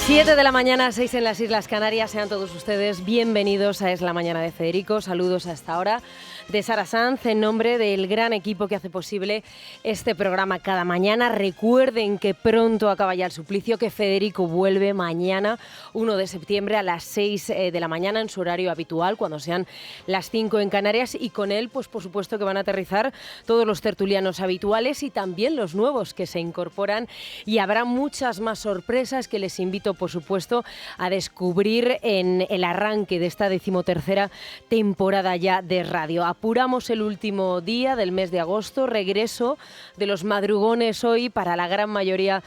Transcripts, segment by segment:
7 de la mañana, 6 en las Islas Canarias. Sean todos ustedes bienvenidos a Es la Mañana de Federico. Saludos a esta hora de Sara Sanz en nombre del gran equipo que hace posible este programa cada mañana. Recuerden que pronto acaba ya el suplicio, que Federico vuelve mañana 1 de septiembre a las 6 de la mañana en su horario habitual, cuando sean las 5 en Canarias, y con él, pues por supuesto que van a aterrizar todos los tertulianos habituales y también los nuevos que se incorporan, y habrá muchas más sorpresas que les invito por supuesto a descubrir en el arranque de esta 13ª temporada ya de radio. Apuramos el último día del mes de agosto, regreso de los madrugones hoy para la gran mayoría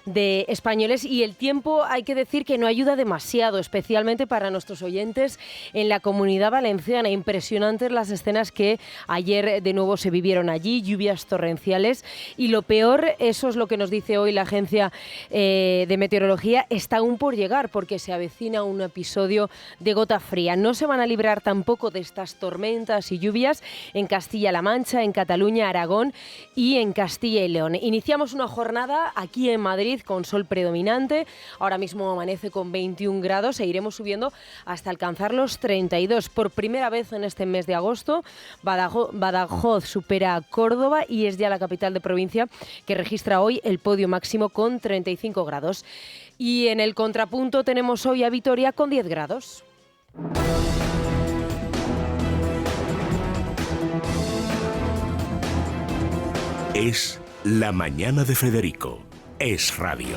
de españoles, y el tiempo hay que decir que no ayuda demasiado, especialmente para nuestros oyentes en la Comunidad Valenciana. Impresionantes las escenas que ayer de nuevo se vivieron allí, lluvias torrenciales, y lo peor, eso es lo que nos dice hoy la agencia de meteorología, está aún por llegar, porque se avecina un episodio de gota fría. No se van a librar tampoco de estas tormentas y lluvias en Castilla-La Mancha, en Cataluña, Aragón y en Castilla y León. Iniciamos una jornada aquí en Madrid con sol predominante. Ahora mismo amanece con 21 grados e iremos subiendo hasta alcanzar los 32. Por primera vez en este mes de agosto, Badajoz supera a Córdoba y es ya la capital de provincia que registra hoy el podio máximo con 35 grados. Y en el contrapunto tenemos hoy a Vitoria con 10 grados. Es la mañana de Federico. Es radio.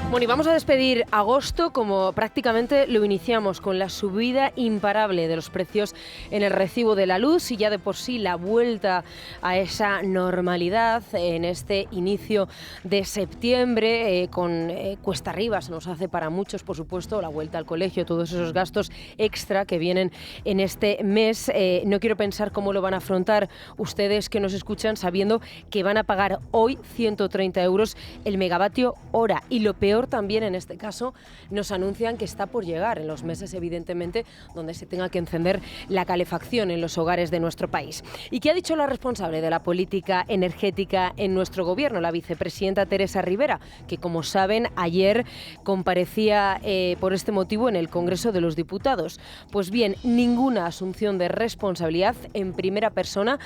Bueno, y vamos a despedir agosto como prácticamente lo iniciamos, con la subida imparable de los precios en el recibo de la luz, y ya de por sí la vuelta a esa normalidad en este inicio de septiembre, con cuesta arriba se nos hace para muchos, por supuesto, la vuelta al colegio, todos esos gastos extra que vienen en este mes. No quiero pensar cómo lo van a afrontar ustedes que nos escuchan, sabiendo que van a pagar hoy 130 euros el megavatio hora, y lo peor también en este caso, nos anuncian que está por llegar en los meses, evidentemente, donde se tenga que encender la calefacción en los hogares de nuestro país. ¿Y qué ha dicho la responsable de la política energética en nuestro gobierno, la vicepresidenta Teresa Rivera, que, como saben, ayer comparecía por este motivo en el Congreso de los Diputados? Pues bien, ninguna asunción de responsabilidad en primera persona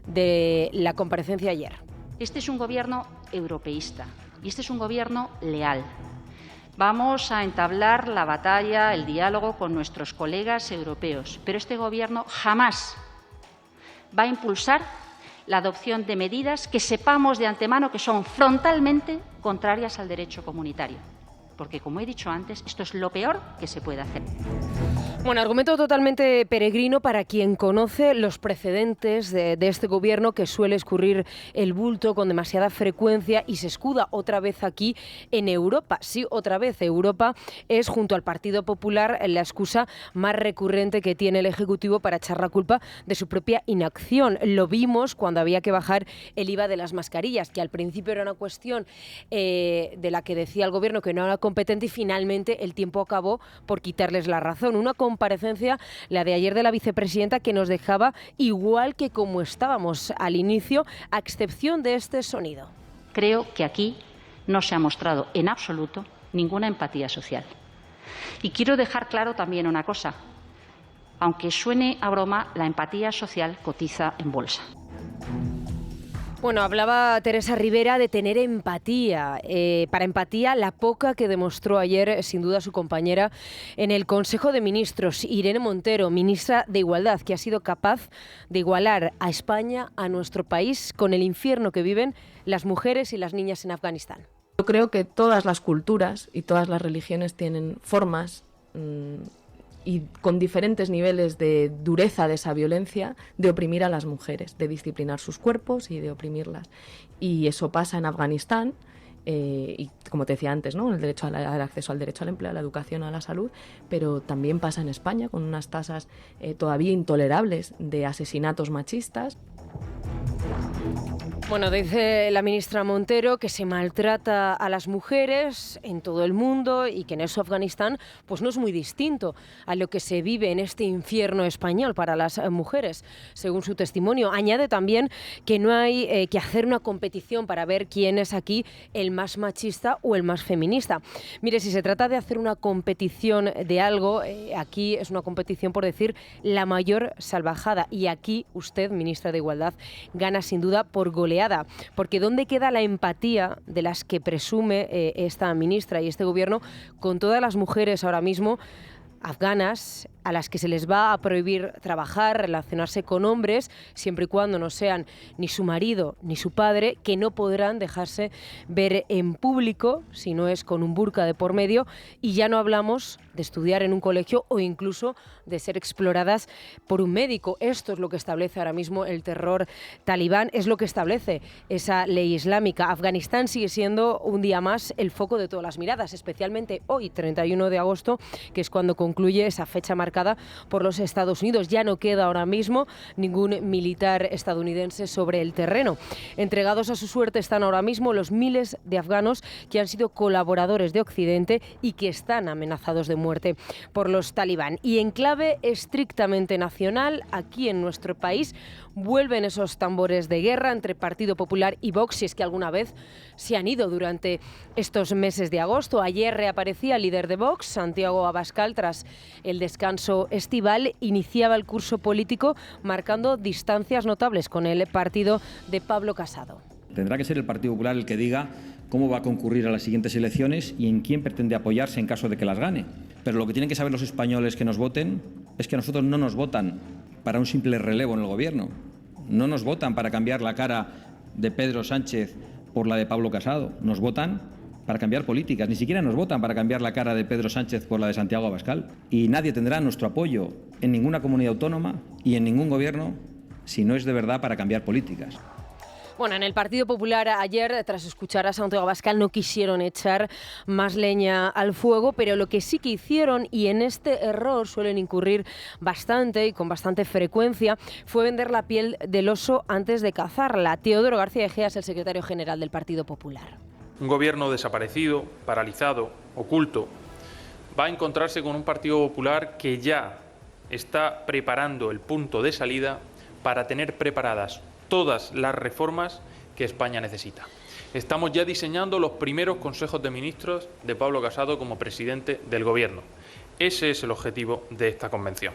de la comparecencia ayer. Este es un gobierno europeísta y este es un gobierno leal. Vamos a entablar la batalla, el diálogo con nuestros colegas europeos, pero este gobierno jamás va a impulsar la adopción de medidas que sepamos de antemano que son frontalmente contrarias al derecho comunitario, porque, como he dicho antes, esto es lo peor que se puede hacer. Bueno, argumento totalmente peregrino para quien conoce los precedentes de este gobierno, que suele escurrir el bulto con demasiada frecuencia y se escuda otra vez aquí en Europa. Sí, otra vez Europa es, junto al Partido Popular, la excusa más recurrente que tiene el Ejecutivo para echar la culpa de su propia inacción. Lo vimos cuando había que bajar el IVA de las mascarillas, que al principio era una cuestión de la que decía el gobierno que no era competente, y finalmente el tiempo acabó por quitarles la razón. Una comparecencia, la de ayer de la vicepresidenta, que nos dejaba igual que como estábamos al inicio, a excepción de este sonido. Creo que aquí no se ha mostrado en absoluto ninguna empatía social. Y quiero dejar claro también una cosa. Aunque suene a broma, la empatía social cotiza en bolsa. Bueno, hablaba Teresa Rivera de tener empatía. Para empatía, la poca que demostró ayer, sin duda, su compañera en el Consejo de Ministros, Irene Montero, ministra de Igualdad, que ha sido capaz de igualar a España, a nuestro país, con el infierno que viven las mujeres y las niñas en Afganistán. Yo creo que todas las culturas y todas las religiones tienen formas y con diferentes niveles de dureza de esa violencia, de oprimir a las mujeres, de disciplinar sus cuerpos y de oprimirlas. Y eso pasa en Afganistán, y como te decía antes, ¿no? El derecho al acceso al derecho al empleo, a la educación, a la salud, pero también pasa en España, con unas tasas todavía intolerables de asesinatos machistas. Bueno, dice la ministra Montero que se maltrata a las mujeres en todo el mundo y que en eso Afganistán pues no es muy distinto a lo que se vive en este infierno español para las mujeres, según su testimonio. Añade también que no hay que hacer una competición para ver quién es aquí el más machista o el más feminista. Mire, si se trata de hacer una competición de algo, aquí es una competición por decir la mayor salvajada. Y aquí usted, ministra de Igualdad, gana sin duda por goleada. Porque ¿dónde queda la empatía de las que presume esta ministra y este gobierno con todas las mujeres ahora mismo afganas a las que se les va a prohibir trabajar, relacionarse con hombres, siempre y cuando no sean ni su marido ni su padre, que no podrán dejarse ver en público si no es con un burka de por medio? Y ya no hablamos de estudiar en un colegio o incluso de ser exploradas por un médico. Esto es lo que establece ahora mismo el terror talibán, es lo que establece esa ley islámica. Afganistán sigue siendo un día más el foco de todas las miradas, especialmente hoy, 31 de agosto, que es cuando concluye esa fecha marcada por los Estados Unidos. Ya no queda ahora mismo ningún militar estadounidense sobre el terreno. Entregados a su suerte están ahora mismo los miles de afganos que han sido colaboradores de Occidente y que están amenazados de muerte por los talibán. Y en clave estrictamente nacional, aquí en nuestro país, vuelven esos tambores de guerra entre Partido Popular y Vox, si es que alguna vez se han ido durante estos meses de agosto. Ayer reaparecía el líder de Vox, Santiago Abascal, tras el descanso estival, iniciaba el curso político marcando distancias notables con el partido de Pablo Casado. Tendrá que ser el Partido Popular el que diga cómo va a concurrir a las siguientes elecciones y en quién pretende apoyarse en caso de que las gane. Pero lo que tienen que saber los españoles que nos voten es que a nosotros no nos votan para un simple relevo en el gobierno. No nos votan para cambiar la cara de Pedro Sánchez por la de Pablo Casado. Nos votan para cambiar políticas. Ni siquiera nos votan para cambiar la cara de Pedro Sánchez por la de Santiago Abascal. Y nadie tendrá nuestro apoyo en ninguna comunidad autónoma y en ningún gobierno si no es de verdad para cambiar políticas. Bueno, en el Partido Popular ayer, tras escuchar a Santiago Abascal, no quisieron echar más leña al fuego, pero lo que sí que hicieron, y en este error suelen incurrir bastante y con bastante frecuencia, fue vender la piel del oso antes de cazarla. Teodoro García Egea es el secretario general del Partido Popular. Un gobierno desaparecido, paralizado, oculto, va a encontrarse con un Partido Popular que ya está preparando el punto de salida para tener preparadas todas las reformas que España necesita. Estamos ya diseñando los primeros consejos de ministros de Pablo Casado como presidente del Gobierno. Ese es el objetivo de esta convención.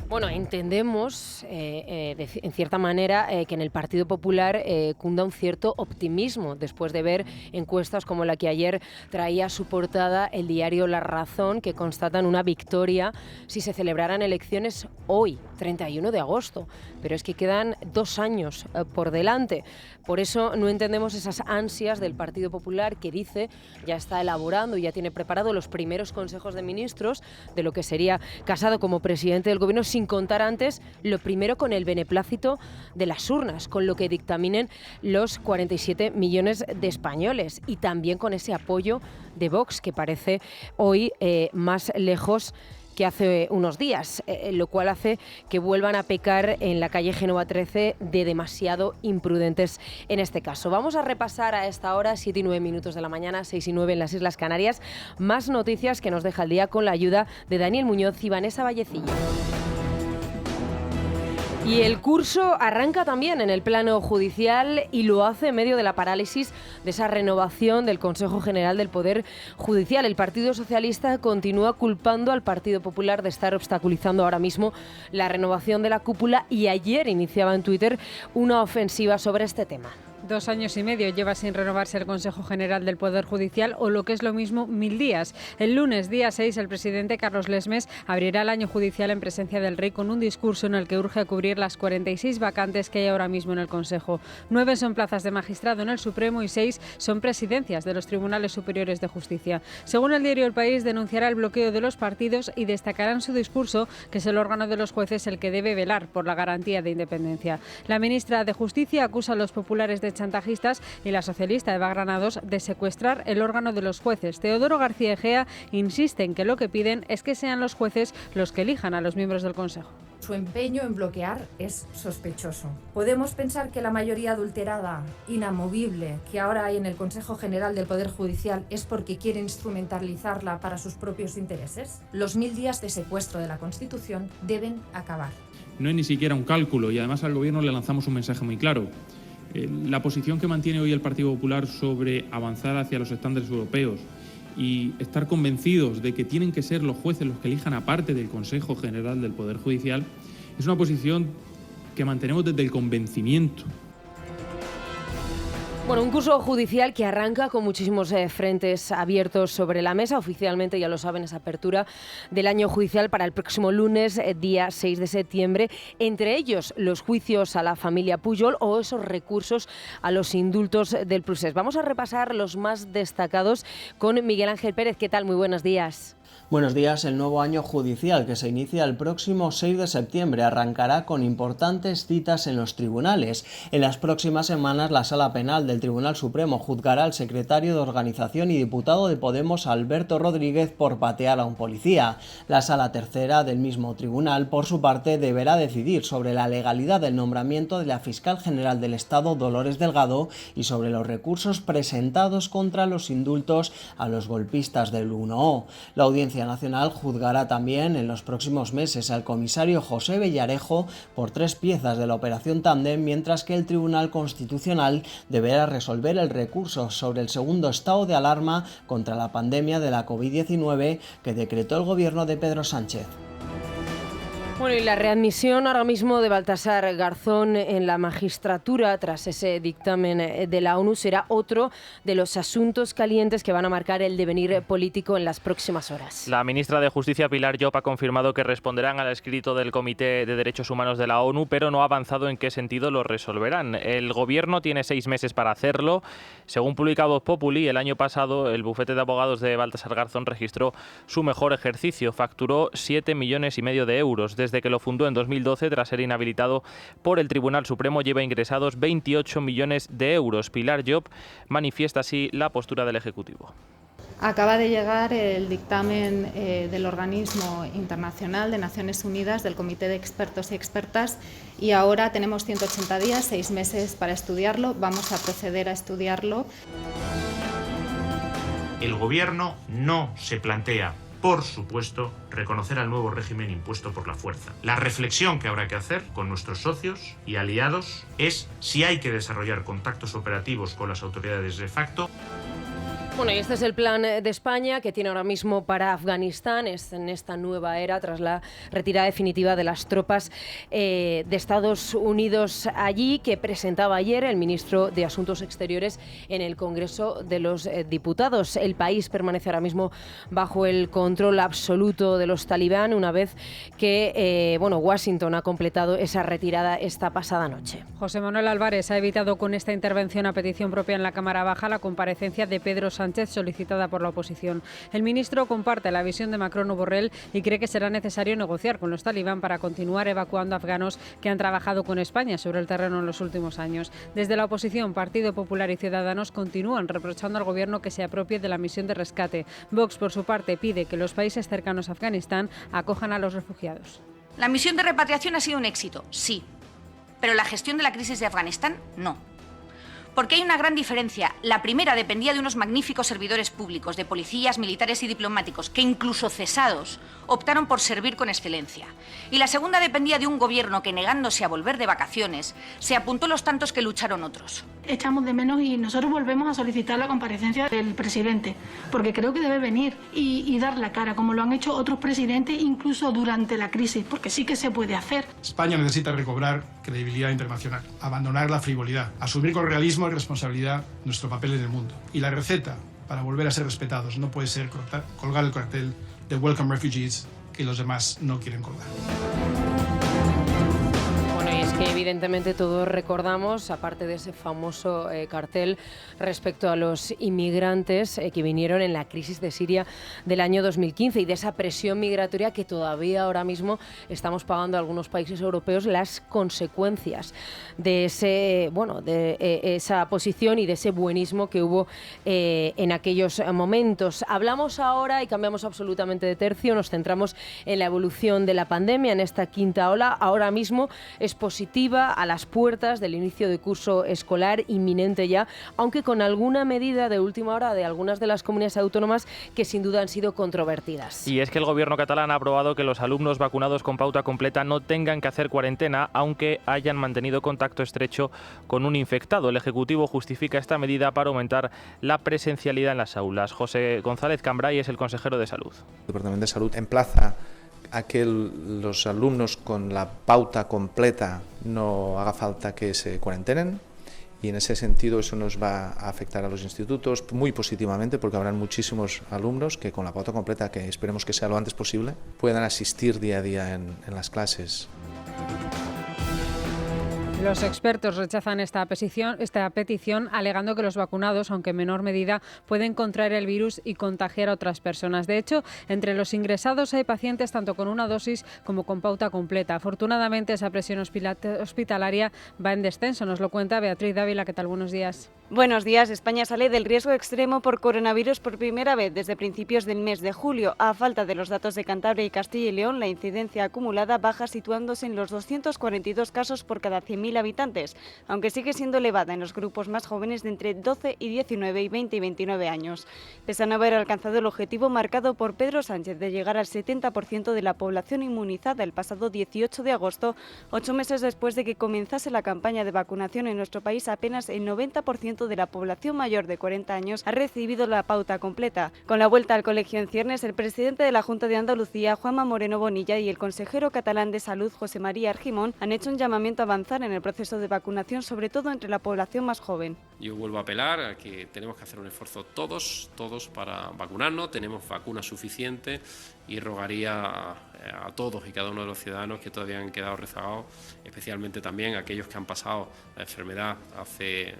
Bueno, entendemos, en cierta manera, que en el Partido Popular cunda un cierto optimismo después de ver encuestas como la que ayer traía a su portada el diario La Razón, que constatan una victoria si se celebraran elecciones hoy, 31 de agosto. Pero es que quedan 2 años por delante. Por eso no entendemos esas ansias del Partido Popular, que dice ya está elaborando y ya tiene preparado los primeros consejos de ministros de lo que sería Casado como presidente del Gobierno, sin contar antes lo primero con el beneplácito de las urnas, con lo que dictaminen los 47 millones de españoles, y también con ese apoyo de Vox, que parece hoy más lejos que hace unos días, lo cual hace que vuelvan a pecar en la calle Génova 13 de demasiado imprudentes en este caso. Vamos a repasar a esta hora, 7 y 9 minutos de la mañana, 6 y 9 en las Islas Canarias, más noticias que nos deja el día con la ayuda de Daniel Muñoz y Vanessa Vallecillo. Y el curso arranca también en el plano judicial y lo hace en medio de la parálisis de esa renovación del Consejo General del Poder Judicial. El Partido Socialista continúa culpando al Partido Popular de estar obstaculizando ahora mismo la renovación de la cúpula y ayer iniciaba en Twitter una ofensiva sobre este tema. 2 años y medio lleva sin renovarse el Consejo General del Poder Judicial, o lo que es lo mismo, 1000 días. El lunes, día 6, el presidente Carlos Lesmes abrirá el año judicial en presencia del rey con un discurso en el que urge a cubrir las 46 vacantes que hay ahora mismo en el Consejo. 9 son plazas de magistrado en el Supremo y 6 son presidencias de los Tribunales Superiores de Justicia. Según el diario El País, denunciará el bloqueo de los partidos y destacará en su discurso que es el órgano de los jueces el que debe velar por la garantía de independencia. La ministra de Justicia acusa a los populares de acusaciones chantajistas y la socialista Eva Granados de secuestrar el órgano de los jueces. Teodoro García Egea insiste en que lo que piden es que sean los jueces los que elijan a los miembros del Consejo. Su empeño en bloquear es sospechoso. Podemos pensar que la mayoría adulterada, inamovible, que ahora hay en el Consejo General del Poder Judicial es porque quiere instrumentalizarla para sus propios intereses. Los 1000 días de secuestro de la Constitución deben acabar. No es ni siquiera un cálculo y además al Gobierno le lanzamos un mensaje muy claro. La posición que mantiene hoy el Partido Popular sobre avanzar hacia los estándares europeos y estar convencidos de que tienen que ser los jueces los que elijan aparte del Consejo General del Poder Judicial es una posición que mantenemos desde el convencimiento. Bueno, un curso judicial que arranca con muchísimos frentes abiertos sobre la mesa. Oficialmente, ya lo saben, es apertura del año judicial para el próximo lunes, día 6 de septiembre. Entre ellos, los juicios a la familia Pujol o esos recursos a los indultos del procés. Vamos a repasar los más destacados con Miguel Ángel Pérez. ¿Qué tal? Muy buenos días. Buenos días. El nuevo año judicial, que se inicia el próximo 6 de septiembre, arrancará con importantes citas en los tribunales. En las próximas semanas, la Sala Penal del Tribunal Supremo juzgará al secretario de Organización y diputado de Podemos, Alberto Rodríguez, por patear a un policía. La Sala Tercera del mismo tribunal, por su parte, deberá decidir sobre la legalidad del nombramiento de la Fiscal General del Estado, Dolores Delgado, y sobre los recursos presentados contra los indultos a los golpistas del 1O. La Audiencia Nacional juzgará también en los próximos meses al comisario José Bellarejo por 3 piezas de la Operación Tándem, mientras que el Tribunal Constitucional deberá resolver el recurso sobre el segundo estado de alarma contra la pandemia de la COVID-19 que decretó el gobierno de Pedro Sánchez. Bueno, y la readmisión ahora mismo de Baltasar Garzón en la magistratura tras ese dictamen de la ONU será otro de los asuntos calientes que van a marcar el devenir político en las próximas horas. La ministra de Justicia, Pilar Llop, ha confirmado que responderán al escrito del Comité de Derechos Humanos de la ONU, pero no ha avanzado en qué sentido lo resolverán. El Gobierno tiene 6 meses para hacerlo. Según publica Voz Populi, el año pasado el bufete de abogados de Baltasar Garzón registró su mejor ejercicio. Facturó 7,5 millones de euros. Desde que lo fundó en 2012, tras ser inhabilitado por el Tribunal Supremo, lleva ingresados 28 millones de euros. Pilar Llop manifiesta así la postura del Ejecutivo. Acaba de llegar el dictamen del organismo internacional de Naciones Unidas, del Comité de Expertos y Expertas, y ahora tenemos 180 días, 6 meses para estudiarlo. Vamos a proceder a estudiarlo. El Gobierno no se plantea, por supuesto, reconocer al nuevo régimen impuesto por la fuerza. La reflexión que habrá que hacer con nuestros socios y aliados es si hay que desarrollar contactos operativos con las autoridades de facto. Bueno, y este es el plan de España que tiene ahora mismo para Afganistán, es en esta nueva era tras la retirada definitiva de las tropas de Estados Unidos allí, que presentaba ayer el ministro de Asuntos Exteriores en el Congreso de los Diputados. El país permanece ahora mismo bajo el control absoluto de los talibán, una vez que Washington ha completado esa retirada esta pasada noche. José Manuel Álvarez ha evitado con esta intervención a petición propia en la Cámara Baja la comparecencia de Pedro Sánchez solicitada por la oposición. El ministro comparte la visión de Macron o Borrell y cree que será necesario negociar con los talibán para continuar evacuando afganos que han trabajado con España sobre el terreno en los últimos años. Desde la oposición, Partido Popular y Ciudadanos continúan reprochando al gobierno que se apropie de la misión de rescate. Vox, por su parte, pide que los países cercanos a Afganistán acojan a los refugiados. La misión de repatriación ha sido un éxito, sí, pero la gestión de la crisis de Afganistán no. Porque hay una gran diferencia. La primera dependía de unos magníficos servidores públicos, de policías, militares y diplomáticos, que incluso cesados optaron por servir con excelencia. Y la segunda dependía de un gobierno que, negándose a volver de vacaciones, se apuntó los tantos que lucharon otros. Echamos de menos y nosotros volvemos a solicitar la comparecencia del presidente, porque creo que debe venir y dar la cara, como lo han hecho otros presidentes, incluso durante la crisis, porque sí que se puede hacer. España necesita recobrar credibilidad internacional, abandonar la frivolidad, asumir con realismo y responsabilidad nuestro papel en el mundo. Y la receta para volver a ser respetados no puede ser colgar el cartel de Welcome Refugees que los demás no quieren colgar. Bueno, y es que evidentemente todos recordamos, aparte de ese famoso cartel respecto a los inmigrantes que vinieron en la crisis de Siria del año 2015 y de esa presión migratoria que todavía ahora mismo estamos pagando a algunos países europeos las consecuencias de esa posición y de ese buenismo que hubo en aquellos momentos. Hablamos ahora y cambiamos absolutamente de tercio, nos centramos en la evolución de la pandemia, en esta quinta ola. Ahora mismo es positiva, a las puertas del inicio de curso escolar inminente ya, aunque con alguna medida de última hora de algunas de las comunidades autónomas que sin duda han sido controvertidas. Y es que el gobierno catalán ha aprobado que los alumnos vacunados con pauta completa no tengan que hacer cuarentena, aunque hayan mantenido contacto estrecho con un infectado. El Ejecutivo justifica esta medida para aumentar la presencialidad en las aulas. José González Cambray es el consejero de Salud. El Departamento de Salud emplaza a que los alumnos con la pauta completa no haga falta que se cuarentenen, y en ese sentido eso nos va a afectar a los institutos muy positivamente, porque habrán muchísimos alumnos que con la pauta completa, que esperemos que sea lo antes posible, puedan asistir día a día en las clases. Los expertos rechazan esta petición, alegando que los vacunados, aunque en menor medida, pueden contraer el virus y contagiar a otras personas. De hecho, entre los ingresados hay pacientes tanto con una dosis como con pauta completa. Afortunadamente, esa presión hospitalaria va en descenso. Nos lo cuenta Beatriz Dávila. ¿Qué tal? Buenos días. Buenos días. España sale del riesgo extremo por coronavirus por primera vez desde principios del mes de julio. A falta de los datos de Cantabria y Castilla y León, la incidencia acumulada baja, situándose en los 242 casos por cada 100.000 habitantes, aunque sigue siendo elevada en los grupos más jóvenes de entre 12 y 19 y 20 y 29 años. Pese a no haber alcanzado el objetivo marcado por Pedro Sánchez de llegar al 70% de la población inmunizada el pasado 18 de agosto, 8 meses después de que comenzase la campaña de vacunación en nuestro país, apenas el 90% de la población mayor de 40 años ha recibido la pauta completa. Con la vuelta al colegio en ciernes, el presidente de la Junta de Andalucía, Juanma Moreno Bonilla, y el consejero catalán de Salud, José María Argimón, han hecho un llamamiento a avanzar en el proceso de vacunación, sobre todo entre la población más joven. Yo vuelvo a apelar a que tenemos que hacer un esfuerzo todos para vacunarnos, tenemos vacuna suficiente, y rogaría a todos y cada uno de los ciudadanos que todavía han quedado rezagados, especialmente también a aquellos que han pasado la enfermedad hace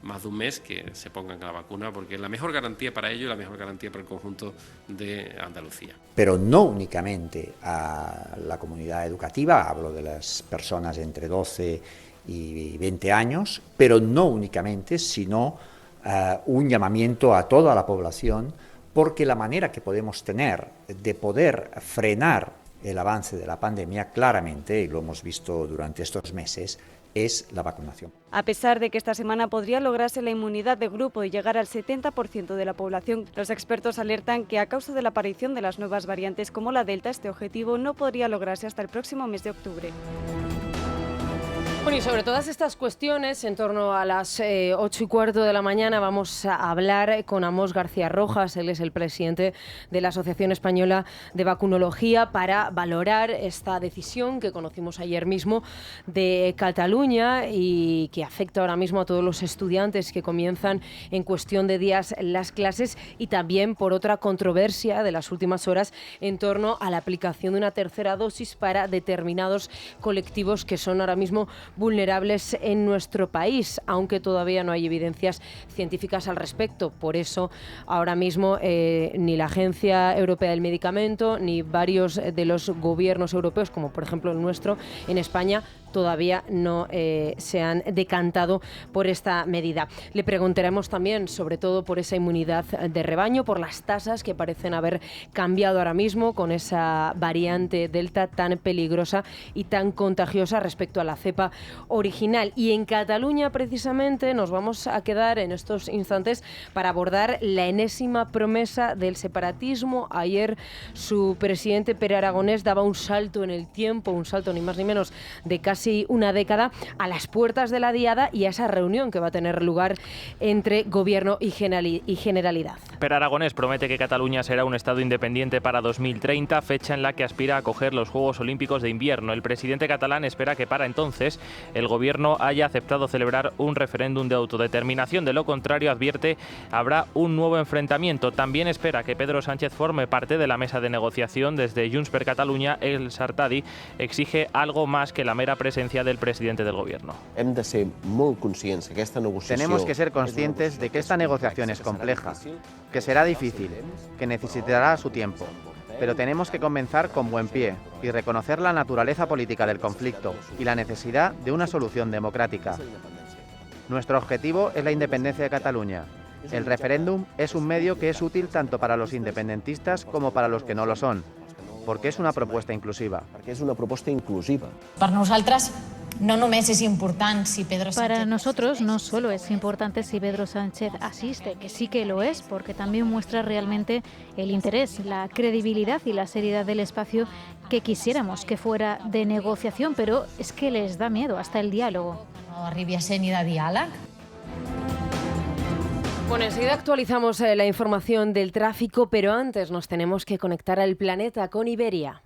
más de un mes, que se pongan la vacuna, porque es la mejor garantía para ellos y la mejor garantía para el conjunto de Andalucía. Pero no únicamente a la comunidad educativa, hablo de las personas entre 12 y 20 años, pero no únicamente, sino un llamamiento a toda la población, porque la manera que podemos tener de poder frenar el avance de la pandemia, claramente, y lo hemos visto durante estos meses, es la vacunación. A pesar de que esta semana podría lograrse la inmunidad de grupo y llegar al 70% de la población, los expertos alertan que a causa de la aparición de las nuevas variantes como la Delta, este objetivo no podría lograrse hasta el próximo mes de octubre. Bueno, y sobre todas estas cuestiones, en torno a las 8:15 de la mañana, vamos a hablar con Amos García Rojas. Él es el presidente de la Asociación Española de Vacunología, para valorar esta decisión que conocimos ayer mismo de Cataluña y que afecta ahora mismo a todos los estudiantes que comienzan en cuestión de días las clases, y también por otra controversia de las últimas horas en torno a la aplicación de una tercera dosis para determinados colectivos que son ahora mismo vulnerables en nuestro país, aunque todavía no hay evidencias científicas al respecto. Por eso, ahora mismo, ni la Agencia Europea del Medicamento ni varios de los gobiernos europeos, como por ejemplo el nuestro en España, todavía no se han decantado por esta medida. Le preguntaremos también, sobre todo, por esa inmunidad de rebaño, por las tasas que parecen haber cambiado ahora mismo con esa variante Delta tan peligrosa y tan contagiosa respecto a la cepa original. Y en Cataluña, precisamente, nos vamos a quedar en estos instantes para abordar la enésima promesa del separatismo. Ayer su presidente, Pere Aragonés, daba un salto en el tiempo, un salto ni más ni menos de casi una década, a las puertas de la Diada y a esa reunión que va a tener lugar entre Gobierno y Generalidad. Pere Aragonés promete que Cataluña será un Estado independiente para 2030, fecha en la que aspira a acoger los Juegos Olímpicos de invierno. El presidente catalán espera que para entonces el Gobierno haya aceptado celebrar un referéndum de autodeterminación. De lo contrario, advierte, habrá un nuevo enfrentamiento. También espera que Pedro Sánchez forme parte de la mesa de negociación. Desde Junts per Catalunya, el Sartadi exige algo más que la mera presencia presencia del presidente del gobierno. Tenemos que ser conscientes de que esta negociación es compleja, que será difícil, que necesitará su tiempo. Pero tenemos que comenzar con buen pie y reconocer la naturaleza política del conflicto y la necesidad de una solución democrática. Nuestro objetivo es la independencia de Cataluña. El referéndum es un medio que es útil tanto para los independentistas como para los que no lo son, porque es una propuesta inclusiva. Para nosotros no només es importante si Pedro Sánchez... Para nosotros no solo es importante si Pedro Sánchez asiste, que sí que lo es, porque también muestra realmente el interés, la credibilidad y la seriedad del espacio que quisiéramos que fuera de negociación, pero es que les da miedo hasta el diálogo. No arribi a ser ni de diàleg. Bueno, enseguida actualizamos la información del tráfico, pero antes nos tenemos que conectar al planeta con Iberia.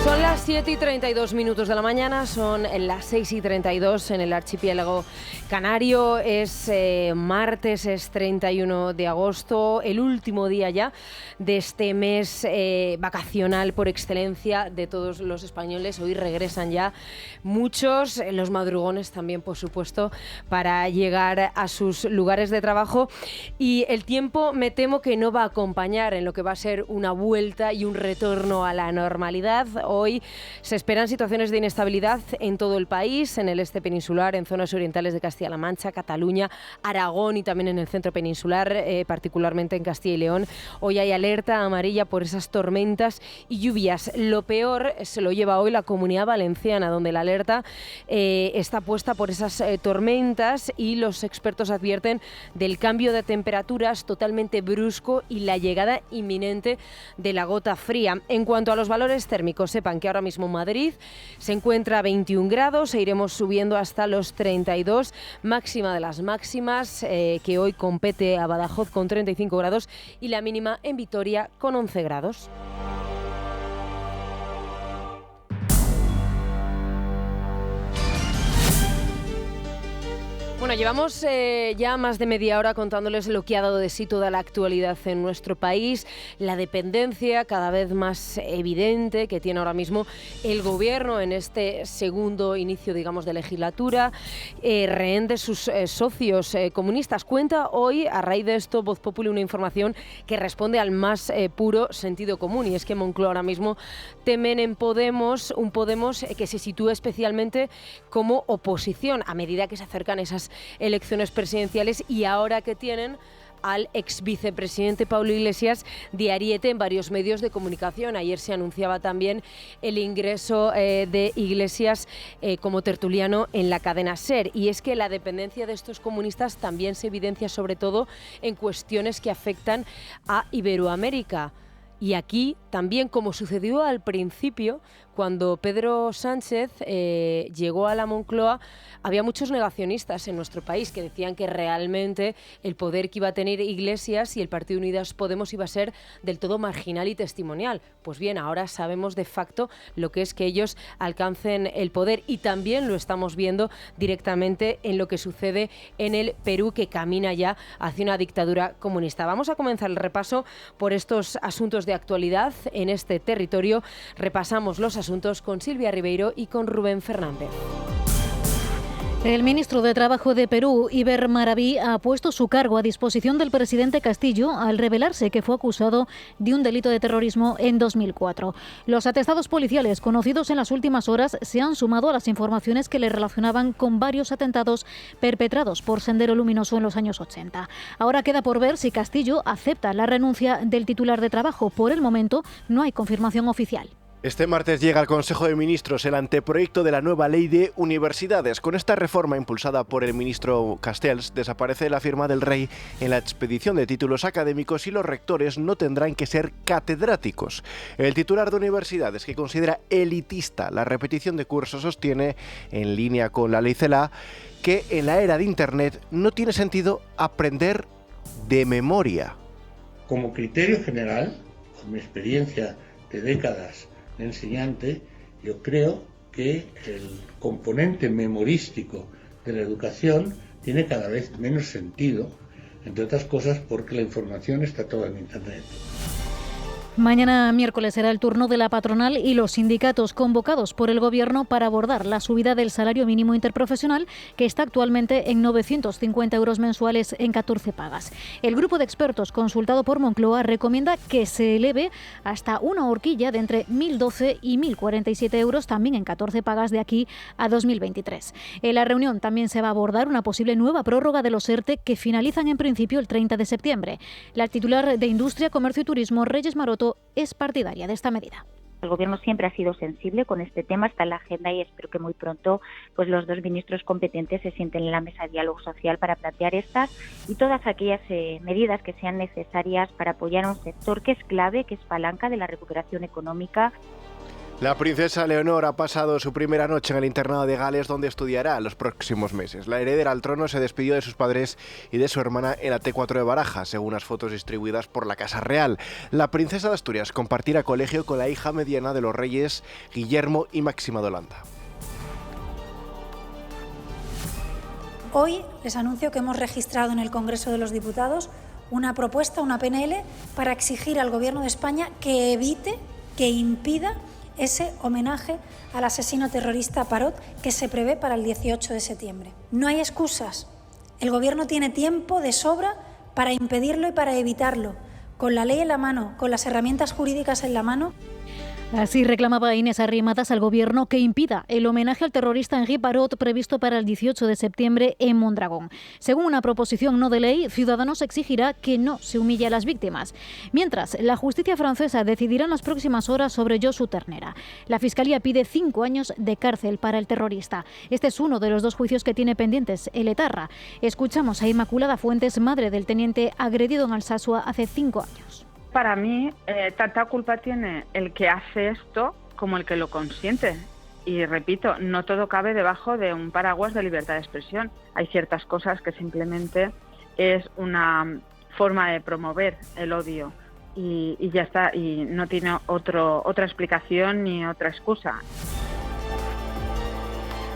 Son las 7:32 de la mañana, son las 6:32 en el archipiélago canario. Es martes, es 31 de agosto, el último día ya de este mes vacacional por excelencia de todos los españoles. Hoy regresan ya muchos, los madrugones también, por supuesto, para llegar a sus lugares de trabajo. Y el tiempo me temo que no va a acompañar en lo que va a ser una vuelta y un retorno a la normalidad. Hoy se esperan situaciones de inestabilidad en todo el país, en el este peninsular, en zonas orientales de Castilla-La Mancha, Cataluña, Aragón y también en el centro peninsular, particularmente en Castilla y León. Hoy hay alerta amarilla por esas tormentas y lluvias. Lo peor se lo lleva hoy la Comunidad Valenciana, donde la alerta está puesta por esas tormentas y los expertos advierten del cambio de temperaturas totalmente brusco y la llegada inminente de la gota fría. En cuanto a los valores térmicos, sepan que ahora mismo Madrid se encuentra a 21 grados e iremos subiendo hasta los 32, máxima de las máximas, que hoy compete a Badajoz con 35 grados y la mínima en Vitoria con 11 grados. Bueno, llevamos ya más de media hora contándoles lo que ha dado de sí toda la actualidad en nuestro país, la dependencia cada vez más evidente que tiene ahora mismo el gobierno en este segundo inicio, digamos, de legislatura, rehén de sus socios comunistas. Cuenta hoy, a raíz de esto, Voz Populi, una información que responde al más puro sentido común, y es que Moncloa ahora mismo temen en Podemos, un Podemos que se sitúa especialmente como oposición a medida que se acercan esas elecciones presidenciales y ahora que tienen al ex vicepresidente Pablo Iglesias de ariete en varios medios de comunicación. Ayer se anunciaba también el ingreso de Iglesias como tertuliano en la cadena SER, y es que la dependencia de estos comunistas también se evidencia sobre todo en cuestiones que afectan a Iberoamérica. Y aquí también, como sucedió al principio, cuando Pedro Sánchez llegó a la Moncloa, había muchos negacionistas en nuestro país que decían que realmente el poder que iba a tener Iglesias y el Partido Unidas Podemos iba a ser del todo marginal y testimonial. Pues bien, ahora sabemos de facto lo que es que ellos alcancen el poder, y también lo estamos viendo directamente en lo que sucede en el Perú, que camina ya hacia una dictadura comunista. Vamos a comenzar el repaso por estos asuntos de actualidad en este territorio. Repasamos los asuntos con Silvia Ribeiro y con Rubén Fernández. El ministro de Trabajo de Perú, Iber Maraví, ha puesto su cargo a disposición del presidente Castillo al revelarse que fue acusado de un delito de terrorismo en 2004. Los atestados policiales conocidos en las últimas horas se han sumado a las informaciones que le relacionaban con varios atentados perpetrados por Sendero Luminoso en los años 80. Ahora queda por ver si Castillo acepta la renuncia del titular de Trabajo. Por el momento no hay confirmación oficial. Este martes llega al Consejo de Ministros el anteproyecto de la nueva ley de universidades. Con esta reforma impulsada por el ministro Castells, desaparece la firma del rey en la expedición de títulos académicos y los rectores no tendrán que ser catedráticos. El titular de universidades, que considera elitista la repetición de cursos, sostiene, en línea con la ley CELA, que en la era de Internet no tiene sentido aprender de memoria. Como criterio general, con mi experiencia de décadas de enseñante, yo creo que el componente memorístico de la educación tiene cada vez menos sentido, entre otras cosas porque la información está toda en Internet. Mañana miércoles será el turno de la patronal y los sindicatos convocados por el Gobierno para abordar la subida del salario mínimo interprofesional, que está actualmente en 950 euros mensuales en 14 pagas. El grupo de expertos consultado por Moncloa recomienda que se eleve hasta una horquilla de entre 1.012 y 1.047 euros, también en 14 pagas de aquí a 2023. En la reunión también se va a abordar una posible nueva prórroga de los ERTE que finalizan en principio el 30 de septiembre. La titular de Industria, Comercio y Turismo, Reyes Maroto, es partidaria de esta medida. El Gobierno siempre ha sido sensible con este tema, está en la agenda y espero que muy pronto pues los dos ministros competentes se sienten en la mesa de diálogo social para plantear estas y todas aquellas medidas que sean necesarias para apoyar a un sector que es clave, que es palanca de la recuperación económica. La princesa Leonor ha pasado su primera noche en el internado de Gales, donde estudiará los próximos meses. La heredera al trono se despidió de sus padres y de su hermana en la T4 de Baraja, según las fotos distribuidas por la Casa Real. La princesa de Asturias compartirá colegio con la hija mediana de los reyes, Guillermo y Máxima de Holanda. Hoy les anuncio que hemos registrado en el Congreso de los Diputados una propuesta, una PNL, para exigir al Gobierno de España que evite, que impida ese homenaje al asesino terrorista Parot que se prevé para el 18 de septiembre. No hay excusas. El Gobierno tiene tiempo de sobra para impedirlo y para evitarlo. Con la ley en la mano, con las herramientas jurídicas en la mano. Así reclamaba Inés Arrimadas al Gobierno que impida el homenaje al terrorista Henri Parot previsto para el 18 de septiembre en Mondragón. Según una proposición no de ley, Ciudadanos exigirá que no se humille a las víctimas. Mientras, la justicia francesa decidirá en las próximas horas sobre Josu Ternera. La Fiscalía pide 5 años de cárcel para el terrorista. Este es uno de los 2 juicios que tiene pendientes el etarra. Escuchamos a Inmaculada Fuentes, madre del teniente agredido en Alsasua hace 5 años. Para mí, tanta culpa tiene el que hace esto como el que lo consiente. Y repito, no todo cabe debajo de un paraguas de libertad de expresión. Hay ciertas cosas que simplemente es una forma de promover el odio y ya está, y no tiene otra explicación ni otra excusa.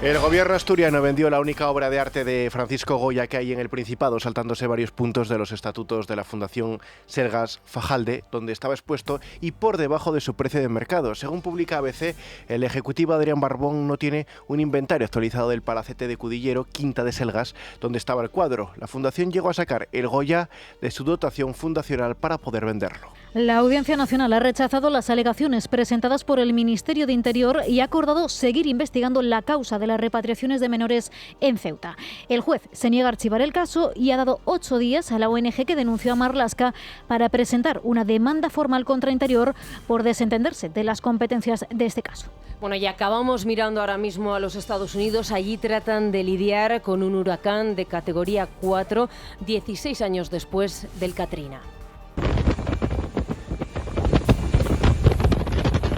El gobierno asturiano vendió la única obra de arte de Francisco Goya que hay en el Principado, saltándose varios puntos de los estatutos de la Fundación Sergas Fajalde, donde estaba expuesto y por debajo de su precio de mercado. Según publica ABC, el ejecutivo Adrián Barbón no tiene un inventario actualizado del palacete de Cudillero, Quinta de Selgas, donde estaba el cuadro. La Fundación llegó a sacar el Goya de su dotación fundacional para poder venderlo. La Audiencia Nacional ha rechazado las alegaciones presentadas por el Ministerio de Interior y ha acordado seguir investigando la causa de las repatriaciones de menores en Ceuta. El juez se niega a archivar el caso y ha dado 8 días a la ONG que denunció a Marlaska para presentar una demanda formal contra Interior por desentenderse de las competencias de este caso. Bueno, y acabamos mirando ahora mismo a los Estados Unidos. Allí tratan de lidiar con un huracán de categoría 4, 16 años después del Katrina.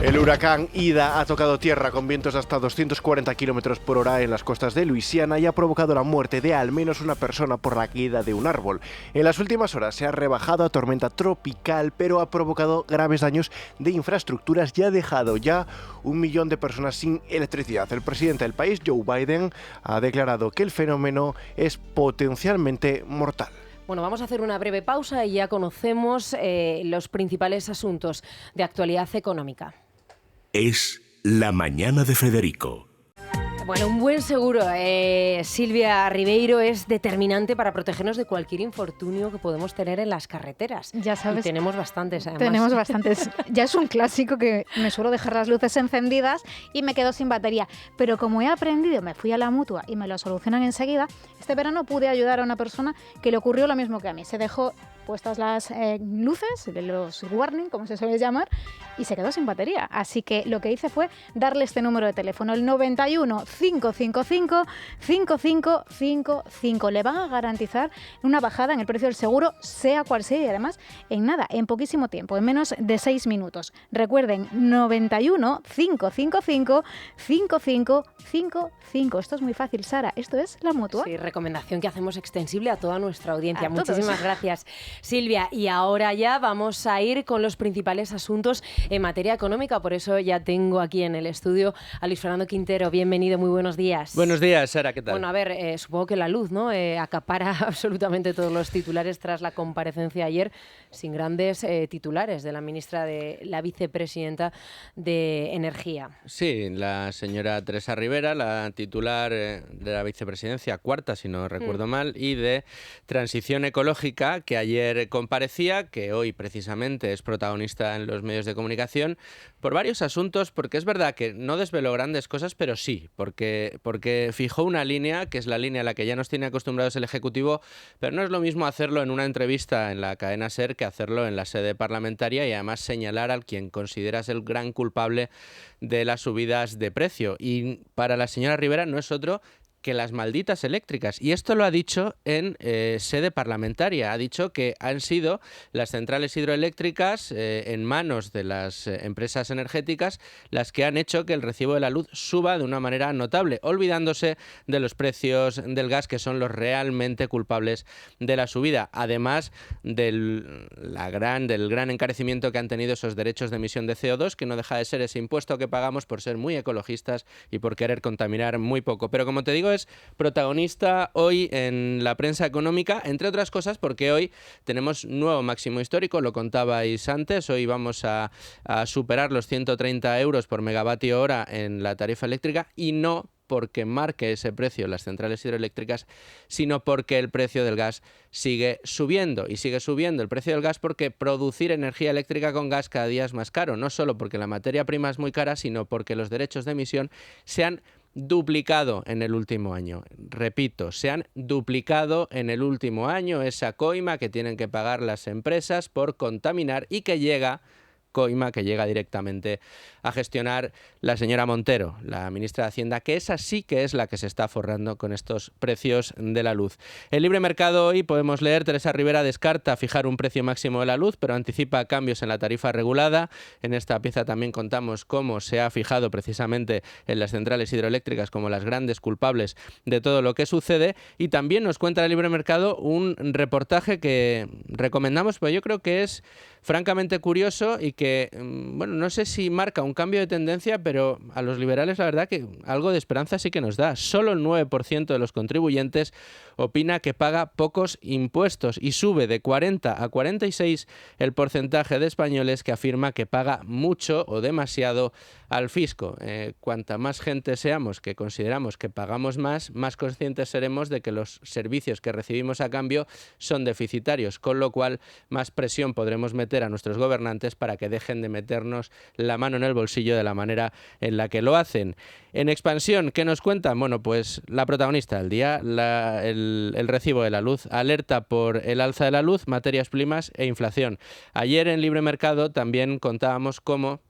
El huracán Ida ha tocado tierra con vientos de hasta 240 km por hora en las costas de Luisiana y ha provocado la muerte de al menos una persona por la caída de un árbol. En las últimas horas se ha rebajado a tormenta tropical, pero ha provocado graves daños de infraestructuras y ha dejado ya 1 millón de personas sin electricidad. El presidente del país, Joe Biden, ha declarado que el fenómeno es potencialmente mortal. Bueno, vamos a hacer una breve pausa y ya conocemos los principales asuntos de actualidad económica. Es la mañana de Federico. Bueno, un buen seguro, Silvia Ribeiro, es determinante para protegernos de cualquier infortunio que podemos tener en las carreteras. Ya sabes. Y tenemos bastantes, además. Tenemos bastantes. Ya es un clásico que me suelo dejar las luces encendidas y me quedo sin batería. Pero como he aprendido, me fui a la Mutua y me lo solucionan enseguida, este verano pude ayudar a una persona que le ocurrió lo mismo que a mí. Se dejó puestas las luces, los warning, como se suele llamar, y se quedó sin batería. Así que lo que hice fue darle este número de teléfono, el 91 555 5555. Le van a garantizar una bajada en el precio del seguro, sea cual sea, y además en nada, en poquísimo tiempo, en menos de 6 minutos. Recuerden, 91 555 5555. Esto es muy fácil, Sara. Esto es la Mutua. Sí, recomendación que hacemos extensible a toda nuestra audiencia. Muchísimas gracias. Silvia, y ahora ya vamos a ir con los principales asuntos en materia económica. Por eso ya tengo aquí en el estudio a Luis Fernando Quintero. Bienvenido, muy buenos días. Buenos días, Sara, ¿qué tal? Bueno, a ver, supongo que la luz, ¿no? Acapara absolutamente todos los titulares tras la comparecencia ayer, sin grandes titulares de la ministra, de la vicepresidenta de Energía. Sí, la señora Teresa Rivera, la titular de la vicepresidencia, cuarta, si no recuerdo mal, y de Transición Ecológica, que ayer comparecía, que hoy precisamente es protagonista en los medios de comunicación, por varios asuntos, porque es verdad que no desveló grandes cosas, pero sí, porque fijó una línea, que es la línea a la que ya nos tiene acostumbrados el Ejecutivo, pero no es lo mismo hacerlo en una entrevista en la cadena SER que hacerlo en la sede parlamentaria, y además señalar al quien consideras el gran culpable de las subidas de precio. Y para la señora Rivera no es otro que las malditas eléctricas. Y esto lo ha dicho en sede parlamentaria. Ha dicho que han sido las centrales hidroeléctricas en manos de las empresas energéticas las que han hecho que el recibo de la luz suba de una manera notable, olvidándose de los precios del gas, que son los realmente culpables de la subida, además del gran encarecimiento que han tenido esos derechos de emisión de CO2, que no deja de ser ese impuesto que pagamos por ser muy ecologistas y por querer contaminar muy poco. Pero como te digo, es protagonista hoy en la prensa económica, entre otras cosas porque hoy tenemos nuevo máximo histórico, lo contabais antes, hoy vamos a superar los 130 euros por megavatio hora en la tarifa eléctrica, y no porque marque ese precio las centrales hidroeléctricas, sino porque el precio del gas sigue subiendo, y sigue subiendo el precio del gas porque producir energía eléctrica con gas cada día es más caro, no solo porque la materia prima es muy cara, sino porque los derechos de emisión se han duplicado en el último año. Repito, se han duplicado en el último año esa coima que tienen que pagar las empresas por contaminar, y que llega directamente a gestionar la señora Montero, la ministra de Hacienda, que esa sí que es la que se está forrando con estos precios de la luz. El Libre Mercado hoy podemos leer: Teresa Rivera descarta fijar un precio máximo de la luz, pero anticipa cambios en la tarifa regulada. En esta pieza también contamos cómo se ha fijado precisamente en las centrales hidroeléctricas como las grandes culpables de todo lo que sucede, y también nos cuenta el Libre Mercado un reportaje que recomendamos, pues yo creo que es francamente curioso y que, bueno, no sé si marca un cambio de tendencia, pero a los liberales la verdad que algo de esperanza sí que nos da. Solo el 9% de los contribuyentes opina que paga pocos impuestos, y sube de 40 a 46 el porcentaje de españoles que afirma que paga mucho o demasiado al fisco. Cuanta más gente seamos que consideramos que pagamos más conscientes seremos de que los servicios que recibimos a cambio son deficitarios, con lo cual más presión podremos meter a nuestros gobernantes para que dejen de meternos la mano en el bolsillo de la manera en la que lo hacen. En Expansión, ¿qué nos cuentan? Bueno, pues la protagonista del día, el recibo de la luz. Alerta por el alza de la luz, materias primas e inflación. Ayer en Libre Mercado también contábamos cómo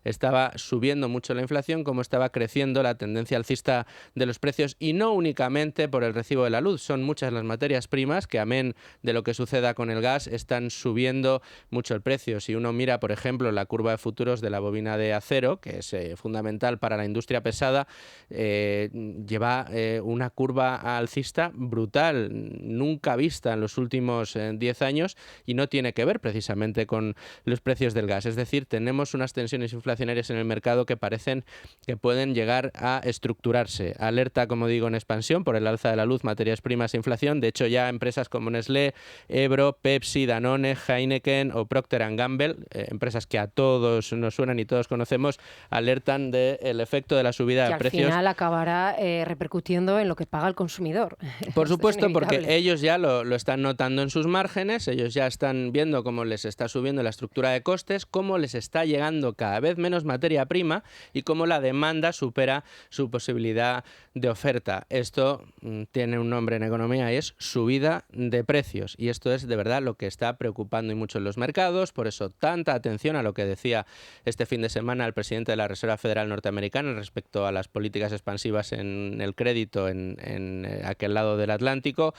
estaba subiendo mucho la inflación, cómo estaba creciendo la tendencia alcista de los precios, y no únicamente por el recibo de la luz. Son muchas las materias primas que, amén de lo que suceda con el gas, están subiendo mucho el precio. Si uno mira, por ejemplo, la curva de futuros de la bobina de acero, que es fundamental para la industria pesada, lleva una curva alcista brutal, nunca vista en los últimos 10 años, y no tiene que ver precisamente con los precios del gas. Es decir, tenemos unas tensiones inflacionarias en el mercado que parecen que pueden llegar a estructurarse. Alerta, como digo, en Expansión por el alza de la luz, materias primas e inflación. De hecho, ya empresas como Nestlé, Ebro, Pepsi, Danone, Heineken o Procter & Gamble, empresas que a todos nos suenan y todos conocemos, alertan del efecto de la subida de precios. Que al final acabará repercutiendo en lo que paga el consumidor. Por supuesto, porque ellos ya lo están notando en sus márgenes, ellos ya están viendo cómo les está subiendo la estructura de costes, cómo les está llegando cada vez menos materia prima y cómo la demanda supera su posibilidad de oferta. Esto tiene un nombre en economía y es subida de precios, y esto es de verdad lo que está preocupando y mucho en los mercados. Por eso tanta atención a lo que decía este fin de semana el presidente de la Reserva Federal norteamericana respecto a las políticas expansivas en el crédito en aquel lado del Atlántico.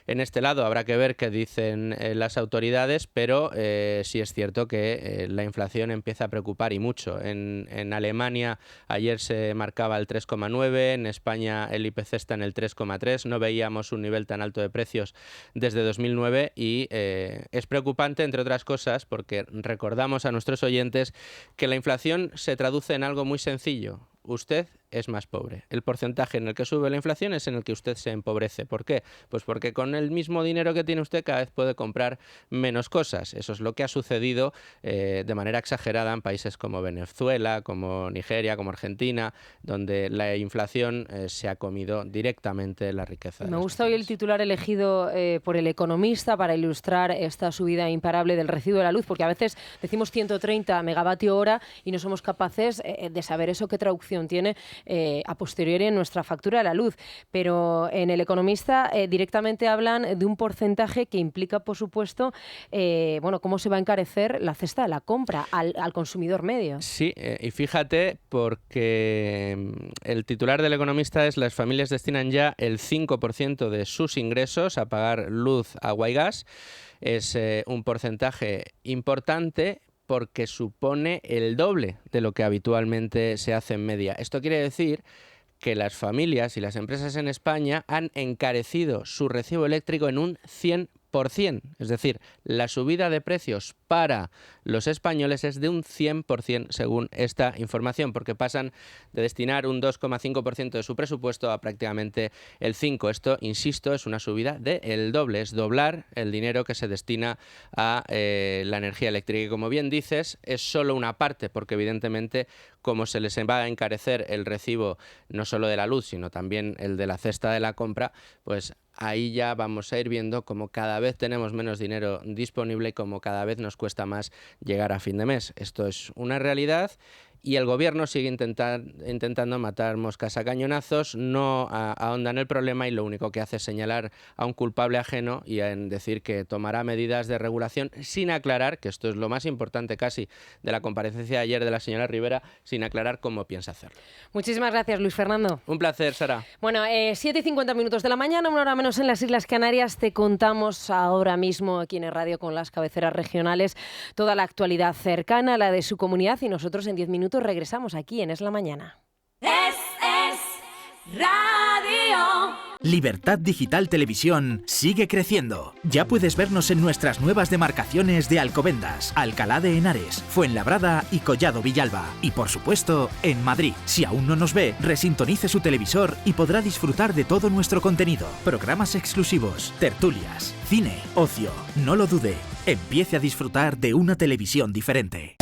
En este lado habrá que ver qué dicen las autoridades, pero sí es cierto que la inflación empieza a preocupar, y mucho. 8. En Alemania ayer se marcaba el 3,9, en España el IPC está en el 3,3. No veíamos un nivel tan alto de precios desde 2009 y es preocupante, entre otras cosas, porque recordamos a nuestros oyentes que la inflación se traduce en algo muy sencillo. Usted es más pobre. El porcentaje en el que sube la inflación es en el que usted se empobrece. ¿Por qué? Pues porque con el mismo dinero que tiene usted cada vez puede comprar menos cosas. Eso es lo que ha sucedido de manera exagerada en países como Venezuela, como Nigeria, como Argentina, donde la inflación se ha comido directamente la riqueza. Me gusta hoy el titular elegido por El Economista para ilustrar esta subida imparable del recibo de la luz, porque a veces decimos 130 megavatio hora y no somos capaces de saber eso qué traducción tiene a posteriori en nuestra factura de la luz. Pero en El Economista directamente hablan de un porcentaje que implica, por supuesto, cómo se va a encarecer la cesta de la compra al consumidor medio. Sí, y fíjate, porque el titular del Economista es: las familias destinan ya el 5% de sus ingresos a pagar luz, agua y gas. Es un porcentaje importante, porque supone el doble de lo que habitualmente se hace en media. Esto quiere decir que las familias y las empresas en España han encarecido su recibo eléctrico en un 100%. Es decir, la subida de precios para los españoles es de un 100% según esta información, porque pasan de destinar un 2,5% de su presupuesto a prácticamente el 5%. Esto, insisto, es una subida del doble, es doblar el dinero que se destina a la energía eléctrica. Y como bien dices, es solo una parte, porque evidentemente, como se les va a encarecer el recibo no solo de la luz, sino también el de la cesta de la compra, pues ahí ya vamos a ir viendo cómo cada vez tenemos menos dinero disponible y cómo cada vez nos cuesta más llegar a fin de mes. Esto es una realidad y el gobierno sigue intentando matar moscas a cañonazos, no ahonda en el problema y lo único que hace es señalar a un culpable ajeno y en decir que tomará medidas de regulación sin aclarar, que esto es lo más importante casi de la comparecencia de ayer de la señora Rivera, sin aclarar cómo piensa hacerlo. Muchísimas gracias, Luis Fernando. Un placer, Sara. Bueno, 7:50 de la mañana, una hora menos en las Islas Canarias. Te contamos ahora mismo aquí en el radio con las cabeceras regionales toda la actualidad cercana a la de su comunidad y nosotros en 10 minutos regresamos aquí en Es la Mañana. Es Radio. Libertad Digital Televisión sigue creciendo. Ya puedes vernos en nuestras nuevas demarcaciones de Alcobendas, Alcalá de Henares, Fuenlabrada y Collado Villalba. Y por supuesto, en Madrid. Si aún no nos ve, resintonice su televisor y podrá disfrutar de todo nuestro contenido. Programas exclusivos, tertulias, cine, ocio. No lo dude. Empiece a disfrutar de una televisión diferente.